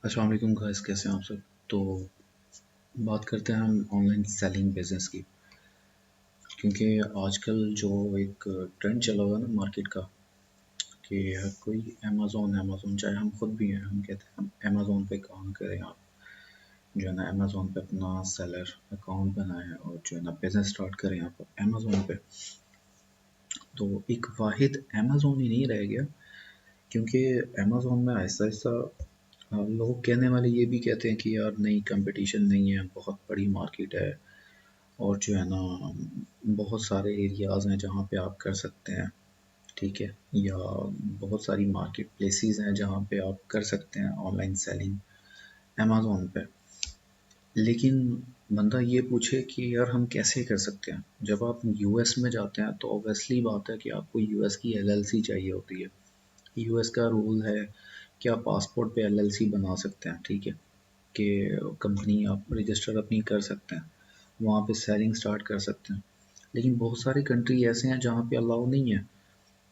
अस्सलाम वालेकुम गाइस, कैसे हैं आप सब। तो बात करते हैं हम ऑनलाइन सेलिंग बिजनेस की। क्योंकि आजकल जो एक ट्रेंड चला हुआ है ना मार्केट का, कि हर कोई अमेज़ोन अमेज़ोन, चाहे हम खुद भी हैं, हम कहते हैं हम अमेज़ोन पे काम करें। आप जो है ना अमेज़ोन पे अपना सेलर अकाउंट बनाएं और जो है ना बिज़नेस स्टार्ट करें आप अमेज़ोन पे। तो एक वाहिद अमेज़ोन ही नहीं रह गया, क्योंकि अमेज़ोन में आहिस्ता आहिस्ता लोग कहने वाले ये भी कहते हैं कि यार नहीं, कंपटीशन नहीं है, बहुत बड़ी मार्केट है और जो है ना बहुत सारे एरियाज़ हैं जहाँ पे आप कर सकते हैं, ठीक है। या बहुत सारी मार्केट प्लेसेस हैं जहाँ पे आप कर सकते हैं ऑनलाइन सेलिंग अमेज़ोन पे। लेकिन बंदा ये पूछे कि यार हम कैसे कर सकते हैं। जब आप यूएस में जाते हैं तो ऑब्वियसली बात है कि आपको यूएस की एलएलसी चाहिए होती है। यूएस का रूल है कि आप पासपोर्ट पे एलएलसी बना सकते हैं, ठीक है, कि कंपनी आप रजिस्टर अपनी कर सकते हैं, वहाँ पे सेलिंग स्टार्ट कर सकते हैं। लेकिन बहुत सारी कंट्री ऐसे हैं जहाँ पे अलाउ नहीं है,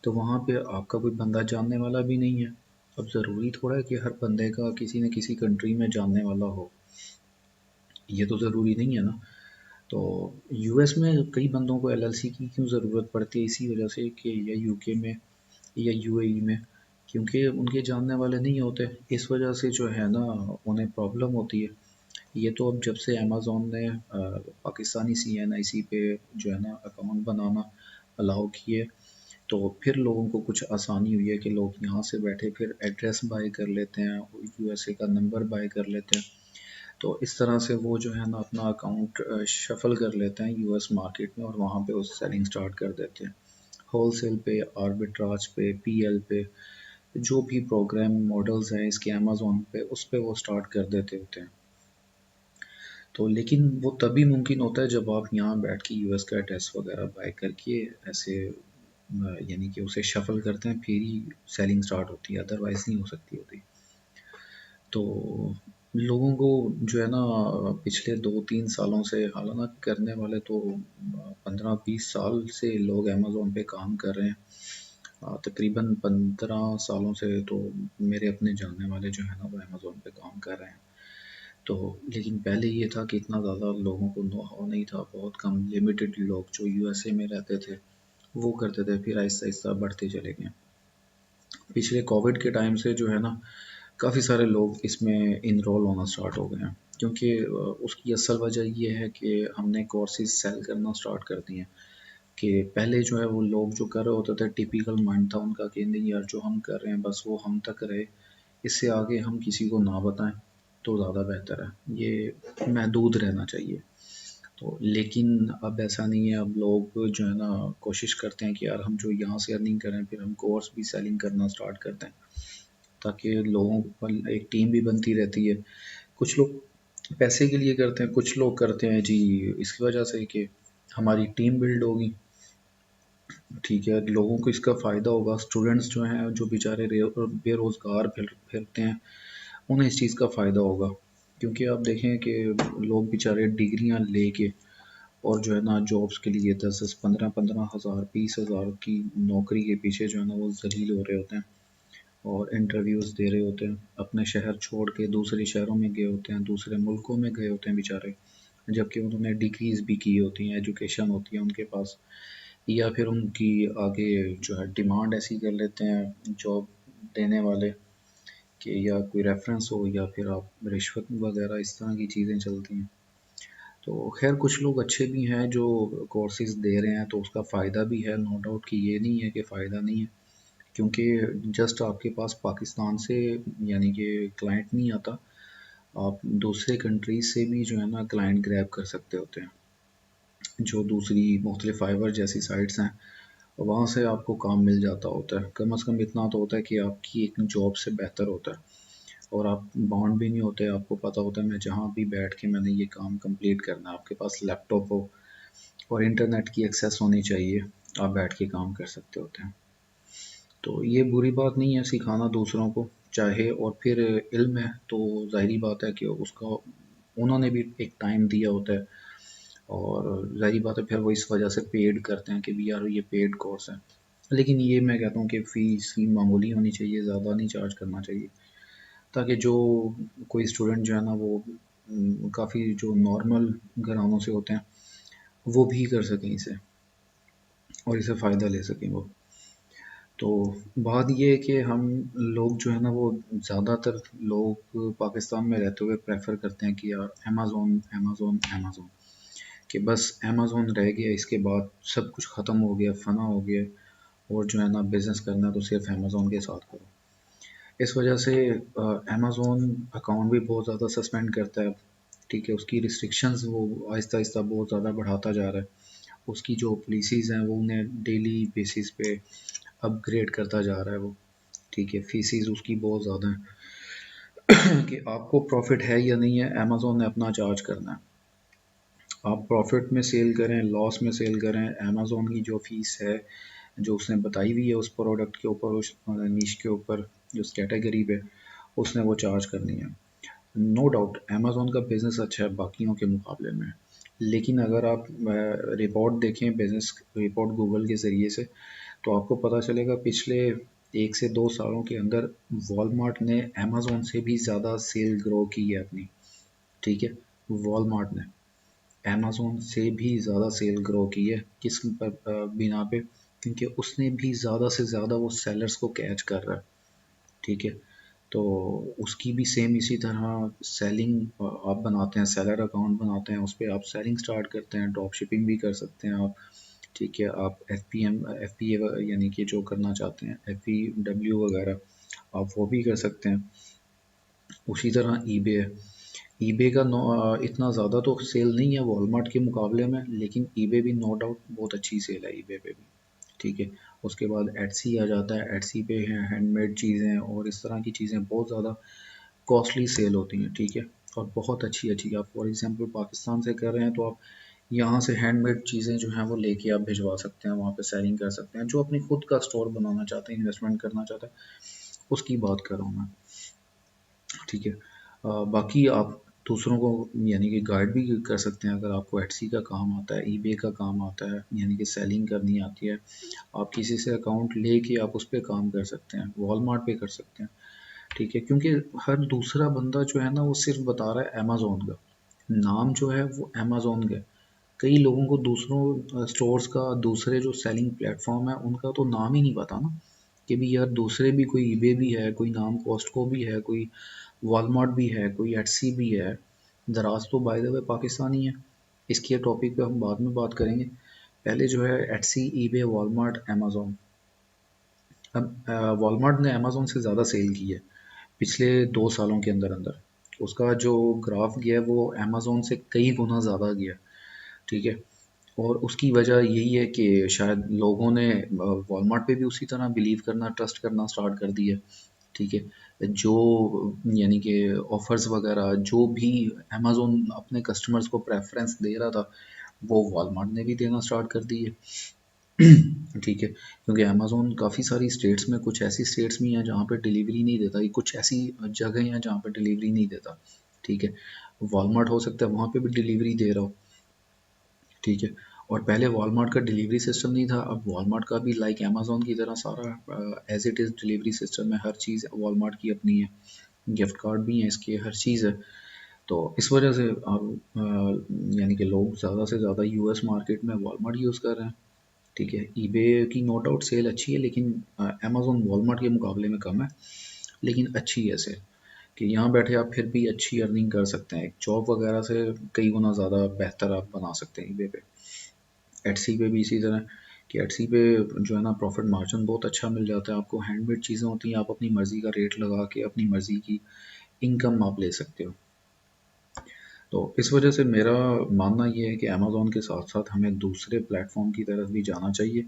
तो वहाँ पे आपका कोई बंदा जानने वाला भी नहीं है। अब ज़रूरी थोड़ा है कि हर बंदे का किसी न किसी कंट्री में जानने वाला हो, ये तो ज़रूरी नहीं है ना। तो यूएस में कई बंदों को एलएलसी की क्यों ज़रूरत पड़ती है, इसी वजह से कि या यूके में या यूएई में, क्योंकि उनके जानने वाले नहीं होते। इस वजह से जो है ना उन्हें प्रॉब्लम होती है। ये तो अब जब से अमेज़ोन ने पाकिस्तानी सीएनआईसी पे जो है ना अकाउंट बनाना अलाउ किए, तो फिर लोगों को कुछ आसानी हुई है कि लोग यहाँ से बैठे फिर एड्रेस बाय कर लेते हैं, यूएसए का नंबर बाय कर लेते हैं। तो इस तरह से वो जो है ना अपना अकाउंट शफल कर लेते हैं यूएस मार्केट में और वहाँ पे उस सेलिंग स्टार्ट कर देते हैं। होलसेल पे, आर्बिट्राज पे, पीएल पे, जो भी प्रोग्राम मॉडल्स हैं इसके अमेज़ोन पे, उस पे वो स्टार्ट कर देते होते हैं। तो लेकिन वो तभी मुमकिन होता है जब आप यहाँ बैठ के यूएस का एड्रेस वगैरह बाय करके ऐसे यानी कि उसे शफल करते हैं, फिर ही सेलिंग स्टार्ट होती है, अदरवाइज नहीं हो सकती होती। तो लोगों को जो है ना पिछले 2-3 सालों से, हालांकि करने वाले तो 15-20 साल से लोग अमेज़ोन पे काम कर रहे हैं। तकरीबन 15 सालों से तो मेरे अपने जानने वाले जो है ना वो अमेज़ोन पे काम कर रहे हैं। तो लेकिन पहले ये था कि इतना ज़्यादा लोगों को नो हाउ नहीं था, बहुत कम लिमिटेड लोग जो यूएसए में रहते थे वो करते थे, फिर आहिस्ता आहिस्ता बढ़ते चले गए। पिछले कोविड के टाइम से जो है ना काफ़ी सारे लोग इसमें इनरोल होना स्टार्ट हो गए हैं, क्योंकि उसकी असल वजह ये है कि हमने कोर्सेज सेल करना स्टार्ट कर दिए हैं। कि पहले जो है वो लोग जो कर रहे होते थे, टिपिकल माइंड था उनका कि नहीं यार जो हम कर रहे हैं बस वो हम तक रहे, इससे आगे हम किसी को ना बताएं तो ज़्यादा बेहतर है, ये महदूद रहना चाहिए। तो लेकिन अब ऐसा नहीं है, अब लोग जो है ना कोशिश करते हैं कि यार हम जो यहाँ से अर्निंग करें फिर हम कोर्स भी सेलिंग करना स्टार्ट करते हैं, ताकि लोगों पर एक टीम भी बनती रहती है। कुछ लोग पैसे के लिए करते हैं, कुछ लोग करते हैं जी इसकी वजह से कि हमारी टीम बिल्ड होगी, ठीक है, लोगों को इसका फ़ायदा होगा। स्टूडेंट्स जो हैं जो बेचारे बेरोज़गार फिरते हैं, उन्हें इस चीज़ का फ़ायदा होगा। क्योंकि आप देखें कि लोग बेचारे डिग्रियां लेके और जो है ना जॉब्स के लिए 10-10, 15-15 हज़ार, 20 हज़ार की नौकरी के पीछे जो है ना वो जलील हो रहे होते हैं और इंटरव्यूज़ दे रहे होते हैं, अपने शहर छोड़ के दूसरे शहरों में गए होते हैं, दूसरे मुल्कों में गए होते हैं बेचारे, जबकि उन्होंने डिग्रीज भी की होती हैं, एजुकेशन होती है उनके पास। या फिर उनकी आगे जो है डिमांड ऐसी कर लेते हैं जॉब देने वाले कि या कोई रेफरेंस हो या फिर आप रिश्वत वगैरह, इस तरह की चीज़ें चलती हैं। तो खैर कुछ लोग अच्छे भी हैं जो कोर्सेज दे रहे हैं, तो उसका फ़ायदा भी है, नो डाउट कि ये नहीं है कि फ़ायदा नहीं है। क्योंकि जस्ट आपके पास पाकिस्तान से यानी कि क्लाइंट नहीं आता, आप दूसरे कंट्रीज से भी जो है ना क्लाइंट ग्रैब कर सकते होते हैं, जो दूसरी मुख्तलिफ फाइवर जैसी साइट्स हैं वहाँ से आपको काम मिल जाता होता है। कम से कम इतना तो होता है कि आपकी एक जॉब से बेहतर होता है, और आप बाउंड भी नहीं होते, आपको पता होता है मैं जहाँ भी बैठ के मैंने ये काम कंप्लीट करना है। आपके पास लैपटॉप हो और इंटरनेट की एक्सेस होनी चाहिए, आप बैठ के काम कर सकते होते हैं। तो ये बुरी बात नहीं है सिखाना दूसरों को, चाहे और फिर इल्म है तो ज़ाहिरी बात है कि उसका उन्होंने भी एक टाइम दिया होता है, और ज़ाहिरी बात है फिर वो इस वजह से पेड करते हैं कि भी यार ये पेड कोर्स है। लेकिन ये मैं कहता हूँ कि फ़ीस ही मामूली होनी चाहिए, ज़्यादा नहीं चार्ज करना चाहिए। ताकि जो कोई स्टूडेंट जो है ना वो काफ़ी जो नॉर्मल घरानों से होते हैं वो भी कर सकें इसे और इसे फ़ायदा ले सकें वो। तो बात ये है कि हम लोग जो है ना वो ज़्यादातर लोग पाकिस्तान में रहते हुए प्रेफर करते हैं कि यार अमेज़ोन अमेज़ोन अमेज़ोन, कि बस अमेज़ोन रह गया, इसके बाद सब कुछ ख़त्म हो गया, फ़ना हो गया, और जो है ना बिज़नेस करना है तो सिर्फ अमेज़ोन के साथ करो। इस वजह से अमेज़ोन अकाउंट भी बहुत ज़्यादा सस्पेंड करता है, ठीक है, उसकी रिस्ट्रिक्शंस वो आहिस्ता आहिस्ता बहुत ज़्यादा बढ़ाता जा रहा है। उसकी जो पॉलिसीज़ हैं वो उन्हें डेली बेसिस पे अपग्रेड करता जा रहा है वो, ठीक है। फीसिस उसकी बहुत ज़्यादा है कि आपको प्रॉफिट है या नहीं है, अमेज़ोन ने अपना चार्ज करना है। आप प्रॉफिट में सेल करें, लॉस में सेल करें, अमेज़ोन की जो फ़ीस है जो उसने बताई हुई है उस प्रोडक्ट के ऊपर, उस नीश के ऊपर, उस कैटेगरी पे उसने वो चार्ज करनी है। नो डाउट अमेज़ोन का बिज़नेस अच्छा है बाकियों के मुकाबले में, लेकिन अगर आप रिपोर्ट देखें, बिज़नेस रिपोर्ट गूगल के ज़रिए से, तो आपको पता चलेगा पिछले 1 से 2 सालों के अंदर वॉलमार्ट ने अमेज़ोन से भी ज़्यादा सेल ग्रो की है अपनी, ठीक है। वॉलमार्ट ने अमेज़ोन से भी ज़्यादा सेल ग्रो की है, किस बिना पे, क्योंकि उसने भी ज़्यादा से ज़्यादा वो सेलर्स को कैच कर रहा है, ठीक है। तो उसकी भी सेम इसी तरह सेलिंग आप बनाते हैं, सेलर अकाउंट बनाते हैं, उस पर आप सेलिंग स्टार्ट करते हैं, ड्रॉप शिपिंग भी कर सकते हैं आप, ठीक है। आप एफ पी ए यानी कि जो करना चाहते हैं एफ ई डब्ल्यू वगैरह आप वो भी कर सकते हैं। उसी तरह ईबे है, ईबे का इतना ज़्यादा तो सेल नहीं है वॉलमार्ट के मुकाबले में, लेकिन ईबे भी नो डाउट बहुत अच्छी सेल है ईबे पे भी, ठीक है। उसके बाद एटसी आ जाता है, एटसी पे है हैंडमेड चीज़ें और इस तरह की चीज़ें बहुत ज़्यादा कॉस्टली सेल होती हैं, ठीक है, और बहुत अच्छी अच्छी। आप फॉर एग्जांपल पाकिस्तान से कर रहे हैं तो आप यहाँ से हैंडमेड चीज़ें जो हैं वो लेके आप भिजवा सकते हैं, वहाँ पे सेलिंग कर सकते हैं। जो अपनी खुद का स्टोर बनाना चाहते हैं, इन्वेस्टमेंट करना चाहते हैं, उसकी बात कर रहा हूँ मैं, ठीक है। बाकी आप दूसरों को यानी कि गाइड भी कर सकते हैं, अगर आपको एटसी का काम आता है, ईबे का काम आता है, यानी कि सेलिंग करनी आती है, आप किसी से अकाउंट लेके आप उस पर काम कर सकते हैं, वॉलमार्ट पे कर सकते हैं, ठीक है। क्योंकि हर दूसरा बंदा जो है ना वो सिर्फ बता रहा है अमेज़ोन का नाम, जो है वो अमेज़ोन का है। कई लोगों को दूसरों स्टोर्स का, दूसरे जो सेलिंग प्लेटफॉर्म है उनका तो नाम ही नहीं पता ना, कि भी यार दूसरे भी कोई ईबे भी है, कोई नाम कॉस्टको भी है, कोई वॉलमार्ट भी है, कोई एटसी भी है। दराज तो बाय द वे पाकिस्तानी है। इसके टॉपिक पे हम बाद में बात करेंगे। पहले जो है एटसी, ईबे, वॉलमार्ट, अमेज़ोन। अब वॉलमार्ट ने अमेज़ोन से ज़्यादा सेल की है पिछले 2 सालों के अंदर अंदर। उसका जो ग्राफ गया है वो अमेज़ोन से कई गुना ज़्यादा गया, ठीक है। और उसकी वजह यही है कि शायद लोगों ने वॉलमार्ट पे भी उसी तरह बिलीव करना, ट्रस्ट करना स्टार्ट कर दिया, ठीक है। जो यानी कि ऑफर्स वगैरह जो भी अमेज़ोन अपने कस्टमर्स को प्रेफरेंस दे रहा था वो वॉलमार्ट ने भी देना स्टार्ट कर दी है। ठीक है, क्योंकि अमेज़ोन काफ़ी सारी स्टेट्स में, कुछ ऐसी स्टेट्स भी हैं जहाँ पे डिलीवरी नहीं देता, ये कुछ ऐसी जगह हैं जहाँ पे डिलीवरी नहीं देता, ठीक है। वॉलमार्ट हो सकता है वहाँ पे भी डिलीवरी दे रहा हो, ठीक है। और पहले वॉलमार्ट का डिलीवरी सिस्टम नहीं था, अब वॉलमार्ट का भी लाइक अमेज़ोन की तरह सारा as it is delivery system है, हर चीज़ वॉलमार्ट की अपनी है, गिफ्ट कार्ड भी हैं इसके, हर चीज़ है। तो इस वजह से यानी कि लोग ज़्यादा से ज़्यादा यूएस मार्केट में वॉलमार्ट यूज़ कर रहे हैं, ठीक है। ईबे की नो डाउट सेल अच्छी है, लेकिन अमेज़ोन वॉलमार्ट के मुकाबले में कम है, लेकिन अच्छी है सेल, कि यहाँ बैठे आप फिर भी अच्छी अर्निंग कर सकते हैं, एक जॉब वगैरह से कई गुना ज़्यादा बेहतर आप बना सकते हैं ईबे पे। एटसी पे भी इसी तरह, कि एटसी पे जो है ना प्रॉफिट मार्जिन बहुत अच्छा मिल जाता है आपको, हैंडमेड चीज़ें होती हैं, आप अपनी मर्ज़ी का रेट लगा के अपनी मर्ज़ी की इनकम आप ले सकते हो। तो इस वजह से मेरा मानना ये है कि अमेज़ोन के साथ साथ हमें दूसरे प्लेटफॉर्म की तरफ भी जाना चाहिए,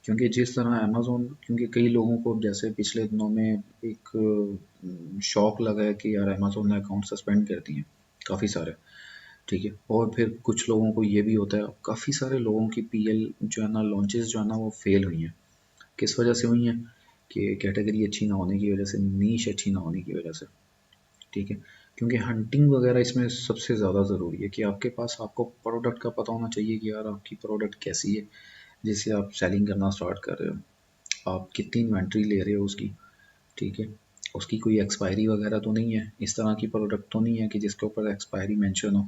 क्योंकि जिस तरह अमेज़ोन, क्योंकि कई लोगों को जैसे पिछले दिनों में एक शौक लगा है कि यार अमेज़ोन ने अकाउंट सस्पेंड कर दिए काफ़ी सारे, ठीक है। और फिर कुछ लोगों को ये भी होता है, काफ़ी सारे लोगों की पीएल जो है ना, लॉन्चेस जो है ना वो फेल हुई हैं। किस वजह से हुई हैं? कि कैटेगरी अच्छी ना होने की वजह से, नीश अच्छी ना होने की वजह से, ठीक है। क्योंकि हंटिंग वगैरह इसमें सबसे ज़्यादा ज़रूरी है, कि आपके पास, आपको प्रोडक्ट का पता होना चाहिए कि यार आपकी प्रोडक्ट कैसी है जिससे आप सेलिंग करना स्टार्ट कर रहे हो, आप कितनी इन्वेंट्री ले रहे हो उसकी, ठीक है। उसकी कोई एक्सपायरी वगैरह तो नहीं है, इस तरह की प्रोडक्ट तो नहीं है कि जिसके ऊपर एक्सपायरी मेंशन हो,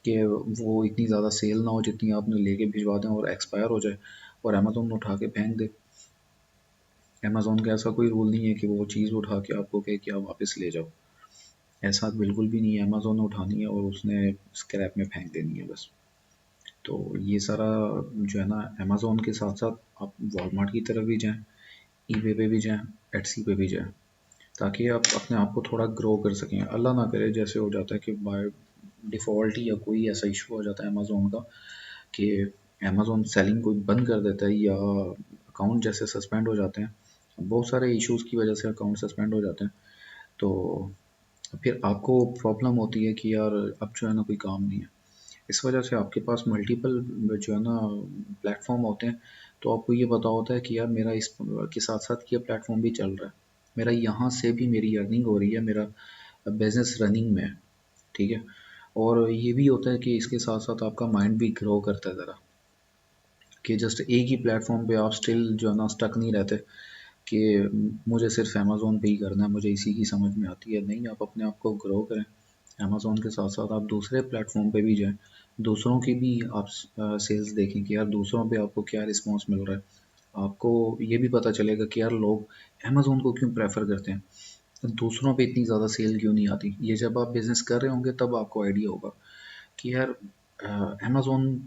कि वो इतनी ज़्यादा सेल ना हो जितनी आपने लेके भिजवा दें और एक्सपायर हो जाए और अमेज़ोन उठा के फेंक दे। अमेज़ोन का ऐसा कोई रूल नहीं है कि वो चीज़ उठा के आपको कहे कि आप वापस ले जाओ, ऐसा बिल्कुल भी नहीं है। अमेज़ोन ने उठानी है और उसने स्क्रैप में फेंक देनी है बस। तो ये सारा जो है ना, अमेज़ोन के साथ साथ आप वॉलमार्ट की तरफ भी जाएं, ईबे पे भी जाएं, एटसी पे भी जाएं, ताकि आप अपने आप को थोड़ा ग्रो कर सकें। अल्लाह ना करे जैसे हो जाता है कि बाय डिफ़ॉल्ट ही या कोई ऐसा इशू हो जाता है अमेज़ोन का कि अमेज़ोन सेलिंग कोई बंद कर देता है या अकाउंट जैसे सस्पेंड हो जाते हैं। बहुत सारे इश्यूज़ की वजह से अकाउंट सस्पेंड हो जाते हैं, तो फिर आपको प्रॉब्लम होती है कि यार अब जो है ना कोई काम नहीं है। इस वजह से आपके पास मल्टीपल जो है ना प्लेटफॉर्म होते हैं, तो आपको ये पता होता है कि यार मेरा इस के साथ साथ ये प्लेटफॉर्म भी चल रहा है, मेरा यहाँ से भी मेरी अर्निंग हो रही है, मेरा बिजनेस रनिंग में है, ठीक है। और ये भी होता है कि इसके साथ साथ आपका माइंड भी ग्रो करता है ज़रा, कि जस्ट एक ही प्लेटफॉर्म पे आप स्टिल जो है ना स्टक नहीं रहते कि मुझे सिर्फ अमेज़ोन पे ही करना है, मुझे इसी की समझ में आती है। नहीं, आप अपने आप को ग्रो करें, अमेज़ोन के साथ साथ आप दूसरे प्लेटफॉर्म पे भी जाएं, दूसरों की भी आप सेल्स देखें कि यार दूसरों पे आपको क्या रिस्पॉन्स मिल रहा है। आपको ये भी पता चलेगा कि यार लोग अमेज़ोन को क्यों प्रेफर करते हैं, दूसरों पे इतनी ज़्यादा सेल क्यों नहीं आती। ये जब आप बिज़नेस कर रहे होंगे तब आपको आइडिया होगा कि यार अमेज़ोन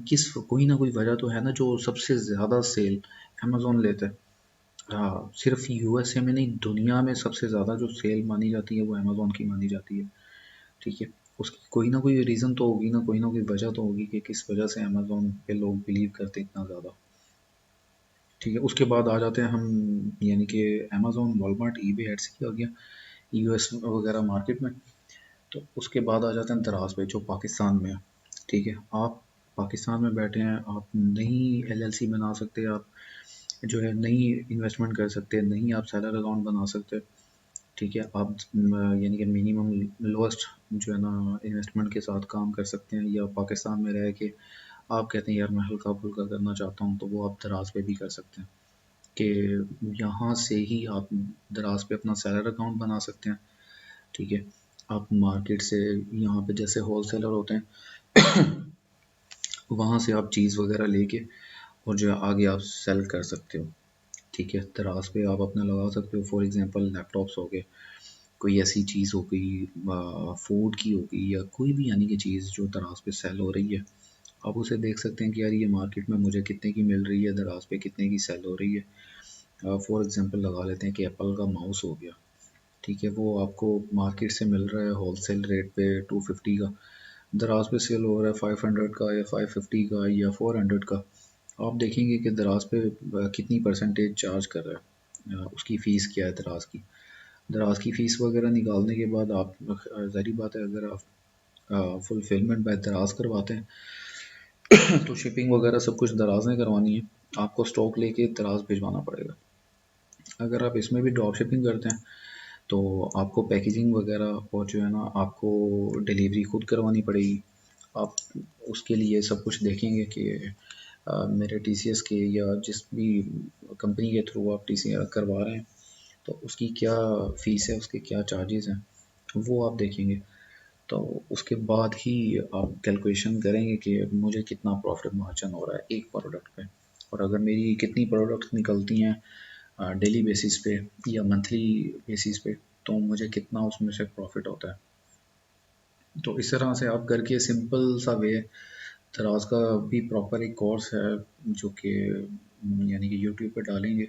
किस कोई ना कोई वजह तो है ना जो सबसे ज़्यादा सेल अमेज़ोन लेता है। हाँ, सिर्फ यूएसए में नहीं, दुनिया में सबसे ज़्यादा जो सेल मानी जाती है वो अमेज़ोन की मानी जाती है, ठीक है। उसकी कोई ना कोई रीज़न तो होगी ना, कोई ना कोई वजह तो होगी कि किस वजह से अमेज़ोन पे लोग बिलीव करते हैं इतना ज़्यादा, ठीक है। उसके बाद आ जाते हैं हम, यानी कि अमेज़ोन, वॉलमार्ट, ईबे, एटसी आ गया यूएस वगैरह मार्केट में। तो उसके बाद आ जाते हैं दराज पे जो पाकिस्तान में है, ठीक है। आप पाकिस्तान में बैठे हैं, आप नई एलएलसी बना सकते हैं, आप जो है नई इन्वेस्टमेंट कर सकते हैं, नई आप सैलर अकाउंट बना सकते हैं, ठीक है। आप यानी कि मिनिमम लोएस्ट जो है ना इन्वेस्टमेंट के साथ काम कर सकते हैं, या पाकिस्तान में रह के आप कहते हैं यार मैं हल्का फुल्का करना चाहता हूँ, तो वो आप दराज पे भी कर सकते हैं कि यहाँ से ही आप दराज पे अपना सैलर अकाउंट बना सकते हैं, ठीक है। आप मार्केट से यहाँ पे जैसे होलसेलर होते हैं वहाँ से आप चीज़ वगैरह लेके और जो है आगे आप सेल कर सकते हो, ठीक है। दराज पे आप अपना लगा सकते हो, फॉर एग्जांपल लैपटॉप्स हो गए, कोई ऐसी चीज़ हो गई, फूड की हो गई, या कोई भी यानी कि चीज़ जो दराज पे सेल हो रही है, आप उसे देख सकते हैं कि यार ये मार्केट में मुझे कितने की मिल रही है, दराज पे कितने की सेल हो रही है। फॉर एग्जांपल लगा लेते हैं कि एप्पल का माउस हो गया, ठीक है, वो आपको मार्केट से मिल रहा है होलसेल रेट पे 250 का, दराज पे सेल हो रहा है 500 का या 550 का या 400 का। आप देखेंगे कि दराज पे कितनी परसेंटेज चार्ज कर रहा है, उसकी फ़ीस क्या है दराज की। दराज की फ़ीस वगैरह निकालने के बाद आप ज़ाहिर बात है अगर आप फुलफिलमेंट बाय दराज करवाते हैं तो शिपिंग वगैरह सब कुछ दराज ने करवानी है, आपको स्टॉक लेके दराज भिजवाना पड़ेगा। अगर आप इसमें भी ड्रॉप शिपिंग करते हैं तो आपको पैकेजिंग वगैरह और जो है ना आपको डिलीवरी खुद करवानी पड़ेगी। आप उसके लिए सब कुछ देखेंगे कि मेरे टीसीएस के या जिस भी कंपनी के थ्रू आप टीसी करवा रहे हैं तो उसकी क्या फ़ीस है, उसके क्या चार्जेस हैं, वो आप देखेंगे। तो उसके बाद ही आप कैलकुलेशन करेंगे कि मुझे कितना प्रॉफिट मार्जिन हो रहा है एक प्रोडक्ट पे, और अगर मेरी कितनी प्रोडक्ट्स निकलती हैं डेली बेसिस पे या मंथली बेसिस पे, तो मुझे कितना उसमें से प्रॉफिट होता है। तो इस तरह से आप करके सिंपल सा वे, दराज का भी प्रॉपर एक कोर्स है जो कि यानी कि यूट्यूब पे डालेंगे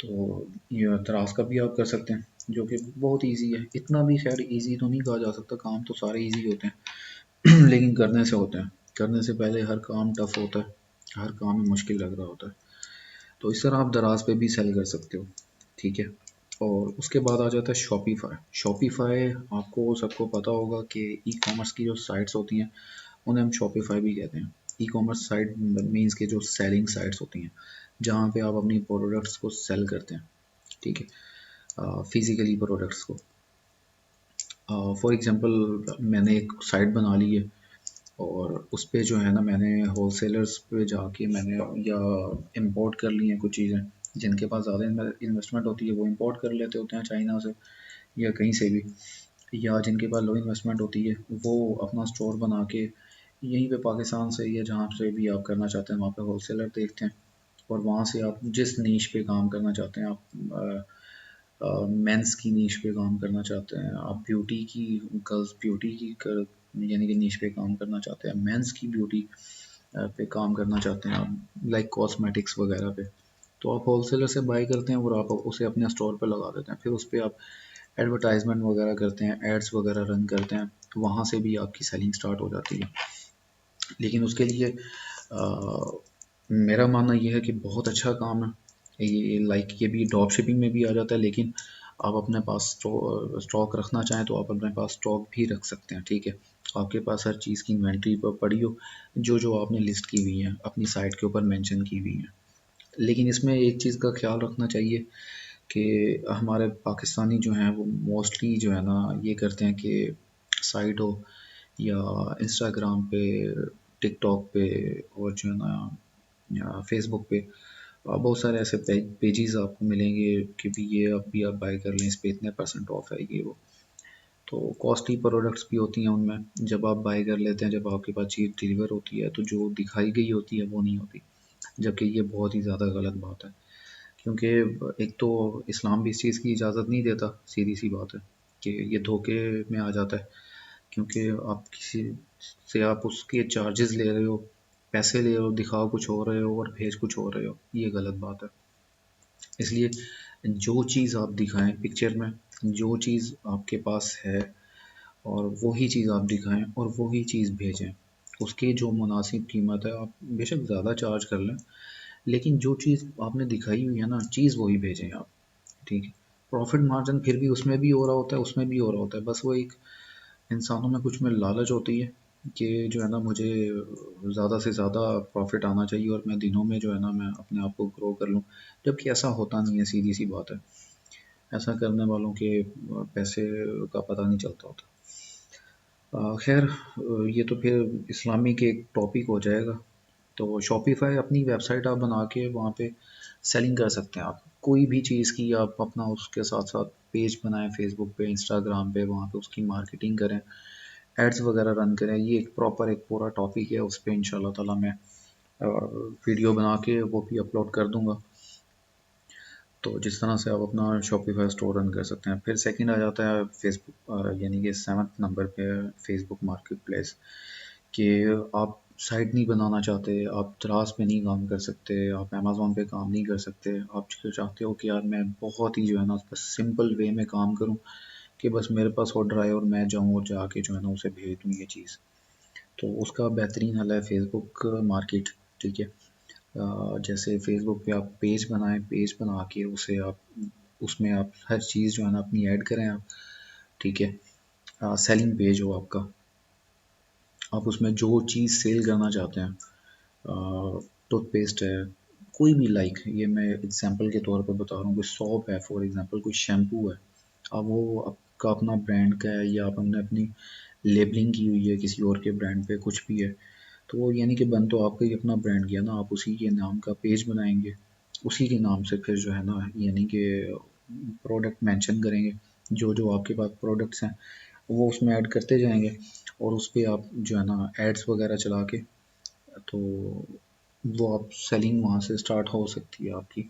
तो ये दराज का भी आप कर सकते हैं, जो कि बहुत इजी है। इतना भी खैर इजी तो नहीं कहा जा सकता, काम तो सारे इजी होते हैं लेकिन करने से होते हैं, करने से पहले हर काम टफ होता है, हर काम में मुश्किल लग रहा होता है। तो इस तरह आप दराज पे भी सेल कर सकते हो, ठीक है। और उसके बाद आ जाता है शॉपिफाई। शॉपिफाई आपको सबको पता होगा कि ई कॉमर्स की जो साइट्स होती हैं उन्हें हम शॉपिफाई भी कहते हैं। ई कॉमर्स साइट मीन्स के जो सेलिंग साइट्स होती हैं जहाँ पे आप अपनी प्रोडक्ट्स को सेल करते हैं, ठीक है, फिजिकली प्रोडक्ट्स को। फॉर एग्जांपल मैंने एक साइट बना ली है और उस पे जो है ना मैंने होलसेलर्स पे जाके मैंने या इंपोर्ट कर ली हैं कुछ चीज़ें, जिनके पास ज़्यादा इन्वेस्टमेंट होती है वो इंपोर्ट कर लेते होते हैं चाइना से या कहीं से भी, या जिनके पास लो इन्वेस्टमेंट होती है वो अपना स्टोर बना के यहीं पे पाकिस्तान से या जहाँ से भी आप करना चाहते हैं वहाँ पे होलसेलर देखते हैं, और वहाँ से आप जिस नीश पे काम करना चाहते हैं, आप मेंस की नीश पे काम करना चाहते हैं, आप ब्यूटी की, गर्ल्स ब्यूटी की यानी कि नीश पे काम करना चाहते हैं, मेंस की ब्यूटी पे काम करना चाहते हैं आप, लाइक कॉस्मेटिक्स वगैरह पे, तो आप होलसेलर से बाई करते हैं और आप उसे अपने स्टोर पे लगा देते हैं, फिर उस पर आप एडवर्टाइजमेंट वगैरह करते हैं, एड्स वगैरह रन करते हैं, तो वहाँ से भी आपकी सेलिंग स्टार्ट हो जाती है। लेकिन उसके लिए मेरा मानना ये है कि बहुत अच्छा काम है ये, लाइक ये भी ड्रॉप शिपिंग में भी आ जाता है, लेकिन आप अपने पास स्टॉक रखना चाहें तो आप अपने पास स्टॉक भी रख सकते हैं, ठीक है। आपके पास हर चीज़ की इन्वेंट्री पर पड़ी हो, जो जो आपने लिस्ट की हुई है अपनी साइट के ऊपर मेंशन की हुई है। लेकिन इसमें एक चीज़ का ख्याल रखना चाहिए कि हमारे पाकिस्तानी जो हैं वो मोस्टली जो है ना ये करते हैं कि साइट हो या इंस्टाग्राम पे, टिकटॉक पे, और जो है ना या फेसबुक पे बहुत सारे ऐसे पेजेस आपको मिलेंगे कि भी ये अब भी आप बाय कर लें, इस पे इतने परसेंट ऑफ है ये वो, तो कॉस्टली प्रोडक्ट्स भी होती हैं उनमें। जब आप बाय कर लेते हैं, जब आपके पास चीज़ डिलीवर होती है तो जो दिखाई गई होती है वो नहीं होती, जबकि ये बहुत ही ज़्यादा गलत बात है, क्योंकि एक तो इस्लाम भी इस चीज़ की इजाज़त नहीं देता, सीधी सी बात है कि ये धोखे में आ जाता है, क्योंकि आप किसी से आप उसके चार्जेस ले रहे हो, पैसे ले रहे हो, दिखाओ कुछ हो रहे हो और भेज कुछ हो रहे हो, ये गलत बात है। इसलिए जो चीज़ आप दिखाएं पिक्चर में, जो चीज़ आपके पास है, और वही चीज़ आप दिखाएं और वही चीज़ भेजें, उसकी जो मुनासिब कीमत है आप बेशक ज़्यादा चार्ज कर लें, लेकिन जो चीज़ आपने दिखाई हुई है ना चीज़ वही भेजें आप, ठीक है। प्रॉफिट मार्जिन फिर भी उसमें भी हो रहा होता है, उसमें भी हो रहा होता है, बस वो एक इंसानों में कुछ में लालच होती है कि जो है ना मुझे ज़्यादा से ज़्यादा प्रॉफिट आना चाहिए और मैं दिनों में जो है ना मैं अपने आप को ग्रो कर लूँ, जबकि ऐसा होता नहीं है, सीधी सी बात है। ऐसा करने वालों के पैसे का पता नहीं चलता होता। खैर, ये तो फिर इस्लामी के एक टॉपिक हो जाएगा। तो शॉपिफ़ाई अपनी वेबसाइट आप बना के वहाँ पे सेलिंग कर सकते हैं, आप कोई भी चीज़ की आप अपना उसके साथ साथ पेज बनाएं फेसबुक पे, इंस्टाग्राम पे, वहाँ पे उसकी मार्केटिंग करें, एड्स वगैरह रन करें। ये एक प्रॉपर एक पूरा टॉपिक है, उस पर इंशाल्लाह ताला मैं वीडियो बना के वो भी अपलोड कर दूंगा। तो जिस तरह से आप अपना शॉपिफाई स्टोर रन कर सकते हैं। फिर सेकंड आ जाता है फेसबुक, यानी कि 7th नंबर पे फेसबुक मार्केट प्लेस, कि आप साइट नहीं बनाना चाहते, आप द्रास पे नहीं काम कर सकते, आप अमेज़ोन पे काम नहीं कर सकते, आप चाहते हो कि यार मैं बहुत ही जो है ना बस सिंपल वे में काम करूं, कि बस मेरे पास ऑर्डर आए और मैं जाऊं और जाके जो है ना उसे भेज दूं ये चीज़, तो उसका बेहतरीन हल है फेसबुक मार्केट, ठीक है। जैसे फेसबुक पे आप पेज बनाएं, पेज बना के उसे आप उसमें आप हर चीज़ जो है ना अपनी ऐड करें आप, ठीक है। सेलिंग पेज हो आपका, आप उसमें जो चीज़ सेल करना चाहते हैं, टूथपेस्ट है, कोई भी, लाइक ये मैं एग्जांपल के तौर पे बता रहा हूँ, कोई सॉप है फॉर एग्जांपल, कोई शैम्पू है, अब वो आपका अपना ब्रांड का है या आपने अपनी लेबलिंग की हुई है किसी और के ब्रांड पे, कुछ भी है, तो वो यानी कि बन तो आपका ही अपना ब्रांड गया ना, आप उसी के नाम का पेज बनाएंगे, उसी के नाम से फिर जो है ना यानी कि प्रोडक्ट मेंशन करेंगे, जो जो आपके पास प्रोडक्ट्स हैं वो उसमें ऐड करते जाएंगे, और उस पर आप जो है ना एड्स वगैरह चला के, तो वो आप सेलिंग वहाँ से स्टार्ट हो सकती है आपकी।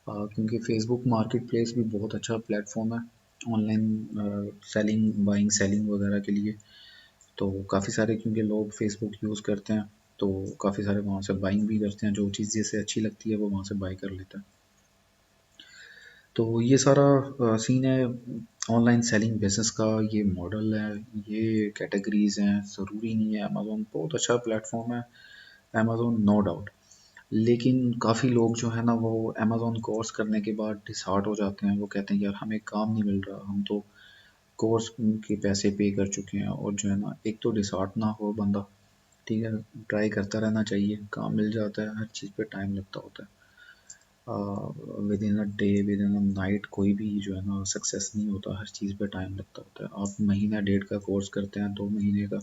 क्योंकि फेसबुक मार्केट प्लेस भी बहुत अच्छा प्लेटफॉर्म है ऑनलाइन सेलिंग, बाइंग सेलिंग वगैरह के लिए, तो काफ़ी सारे क्योंकि लोग फेसबुक यूज़ करते हैं, तो काफ़ी सारे वहाँ से बाइंग भी करते हैं, जो चीज़ जैसे अच्छी लगती है वो वहाँ से बाई कर लेता है। तो ये सारा सीन है ऑनलाइन सेलिंग बिजनेस का, ये मॉडल है, ये कैटेगरीज हैं, ज़रूरी नहीं है। अमेज़ोन बहुत अच्छा प्लेटफॉर्म है, अमेज़ोन नो डाउट, लेकिन काफ़ी लोग जो है ना वो अमेज़ोन कोर्स करने के बाद डिसहार्ट हो जाते हैं, वो कहते हैं यार हमें काम नहीं मिल रहा, हम तो कोर्स के पैसे पे कर चुके हैं, और जो है ना एक तो डिसहार्ट ना हो बंदा, ठीक है, ट्राई करता रहना चाहिए, काम मिल जाता है, हर चीज़ पे टाइम लगता होता है, with in a day, with in a night कोई भी जो है ना सक्सेस नहीं होता, हर चीज़ पे टाइम लगता होता है। आप महीना डेढ़ का कोर्स करते हैं, 2 महीने का,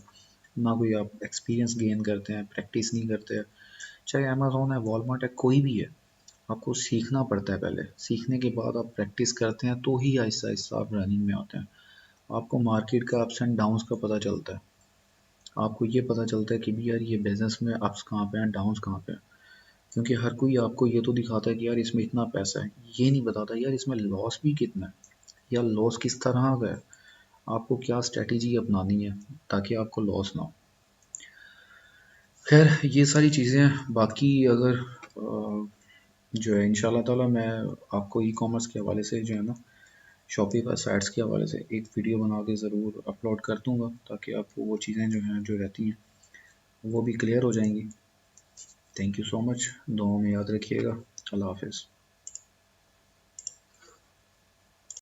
ना कोई आप एक्सपीरियंस गेन करते हैं, प्रैक्टिस नहीं करते हैं, चाहे अमेज़ोन है, वॉलमार्ट है, कोई भी है, आपको सीखना पड़ता है। पहले सीखने के बाद आप प्रैक्टिस करते हैं तो ही आहिस्ता आहिस्ता आप रनिंग में आते हैं। आपको मार्केट का अप्स एंड डाउन्स का पता चलता है। आपको ये पता चलता है कि भी यार ये बिज़नेस में अप्स कहाँ पे हैं, डाउन्स कहाँ पे हैं। क्योंकि हर कोई आपको ये तो दिखाता है कि यार इसमें इतना पैसा है, ये नहीं बताता यार इसमें लॉस भी कितना है या लॉस किस तरह का है। आपको क्या स्ट्रेटेजी अपनानी है ताकि आपको लॉस ना हो। खैर ये सारी चीज़ें बाकी अगर जो है इंशाल्लाह ताला मैं आपको ई कॉमर्स के हवाले से जो है ना, शॉपिफाई साइट्स के हवाले से एक वीडियो बना के ज़रूर अपलोड कर दूँगा, ताकि आपको वो चीज़ें जो हैं जो रहती हैं वो भी क्लियर हो जाएंगी। थैंक यू सो मच, दुआ में याद रखिएगा। अल्लाह हाफिज़।